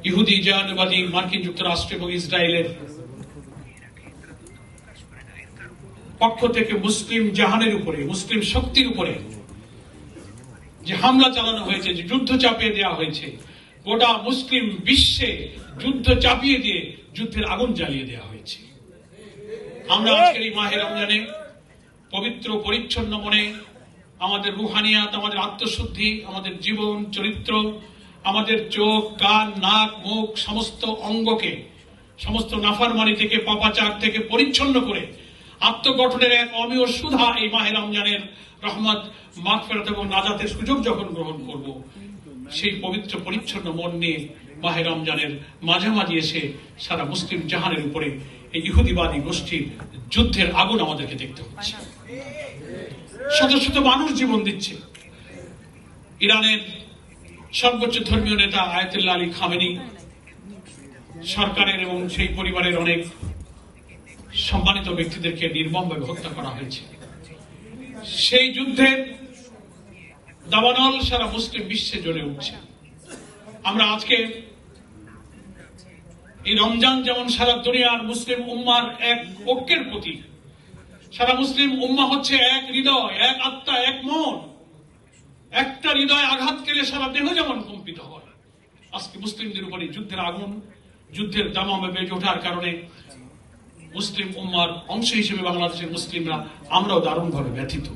ইহুদি জাতীয়তাবাদী মার্কিন যুক্তরাষ্ট্র এবং ইসরায়েলের পক্ষ থেকে মুসলিম জাহানের উপরে, মুসলিম শক্তির উপরে যে হামলা চালানো হয়েছে, যে যুদ্ধ চাপিয়ে দেওয়া হয়েছে, গোটা মুসলিম বিশ্বে যুদ্ধ চাপিয়ে দিয়ে যুদ্ধের আগুন জ্বালিয়ে দেওয়া হয়েছে। আমরা আজকের এই মাহে রমজানে পবিত্র পরিচ্ছন্ন মনে আমাদের রুহানিয়াত, আমাদের আত্মশুদ্ধি, আমাদের জীবন চরিত্র, আমাদের চোখ, কান, নাক, মুখ, সমস্ত অঙ্গকে সমস্ত নাফরমানি থেকে, পাপাচার থেকে পরিচ্ছন্ন করে আত্মগঠনের এক অমীয় সুধা এই মাহে রমজানের রহমত, মাগফিরাত এবং নাজাতের সুযোগ যখন গ্রহণ করব, সেই পবিত্র পরিচ্ছন্ন মন নিয়ে মাহে রমজানের মাঝামাঝি এসে সারা মুসলিম জাহানের উপরে এই ইহুদিবাদী গোষ্ঠীর যুদ্ধের আগুন আমাদেরকে দেখতে হচ্ছে। শত শত মানুষ জীবন দিচ্ছে। ইরানের সর্বোচ্চ ধর্মীয় নেতা আয়াতুল্লাহ আলী খামেনি সরকারের এবং সেই পরিবারের অনেক সম্মানিত ব্যক্তিদেরকে নির্মমভাবে হত্যা করা হয়েছে। সেই যুদ্ধের দাবানল সারা মুসলিম বিশ্বে জ্বলে উঠছে। আমরা আজকে এই রমজান যেমন সারা দুনিয়ার মুসলিম উম্মার এক ঐক্যের প্রতীক, সারা মুসলিম উম্মা হচ্ছে এক হৃদয়, এক আত্মা, এক মন। একটা হৃদয় আঘাত খেলে সারা দেহ যেমন কম্পিত হয়, আজকে মুসলিমদের উপরে যুদ্ধের আগুন, যুদ্ধের দামামে বেজে ওঠার কারণে মুসলিম উম্মার অংশ হিসেবে বাংলাদেশের মুসলিমরা আমরাও দারুণভাবে ব্যথিত।